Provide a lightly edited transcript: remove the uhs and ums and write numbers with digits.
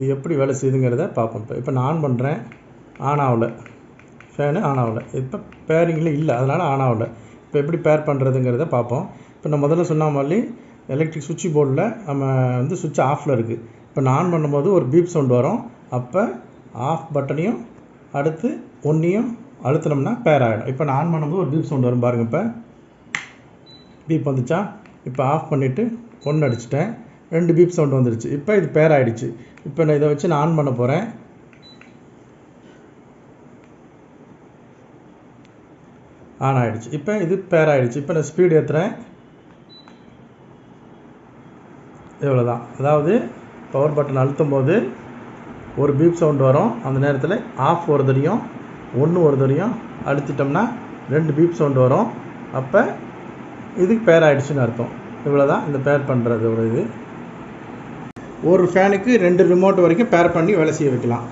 இது எப்படி வேலை செய்யுதுங்கிறத பார்ப்போம். இப்போ நான் ஆன் பண்ணுறேன், ஆன் ஆகலை, ஃபேனு ஆன் ஆகலை. இப்போ பேரிங்கில் இல்லை, அதனால் ஆன் ஆகலை. இப்போ எப்படி பேர் பண்ணுறதுங்கிறத பார்ப்போம். இப்போ நான் முதல்ல சொன்ன மாதிரி எலக்ட்ரிக் சுவிட்ச் போர்டில் நம்ம வந்து சுவிட்ச் ஆஃபில் இருக்குது. இப்போ நான் ஆன் பண்ணும்போது ஒரு பீப் சவுண்ட் வரும். அப்போ ஆஃப் பட்டனையும் அடுத்து ஒன்றையும் அழுத்தினோம்னா பேர் ஆகிடும். இப்போ நான் ஆன் பண்ணும்போது ஒரு பீப் சவுண்ட் வரும் பாருங்கள். இப்போ பீப் வந்துச்சா? இப்போ ஆஃப் பண்ணிவிட்டு 1 அடிச்சிட்டேன், 2 பீப் சவுண்ட் வந்துருச்சு. இப்போ இது பேர் ஆகிடுச்சு. இப்போ நான் இதை வச்சு நான் ஆன் பண்ண போகிறேன். ஆன் ஆகிடுச்சு. இப்போ இது பேர் ஆகிடுச்சு. இப்போ நான் ஸ்பீடு ஏற்றுறேன். இவ்வளோ தான். அதாவது பவர் பட்டன் அழுத்தும் போது ஒரு பீப் சவுண்ட் வரும். அந்த நேரத்தில் ஆஃப் ஒரு தடையும் 1 ஒரு தடையும் அழுத்திட்டோம்னா 2 பீப் சவுண்ட் வரும். அப்போ இதுக்கு பேர் ஆகிடுச்சுன்னு அர்த்தம். இவ்வளோ தான் இந்த பேர் பண்ணுறது ஒரு இது. ஒரு ஃபேனுக்கு 2 ரிமோட் வரைக்கும் பேர் பண்ணி வேலை செய்ய வைக்கலாம்.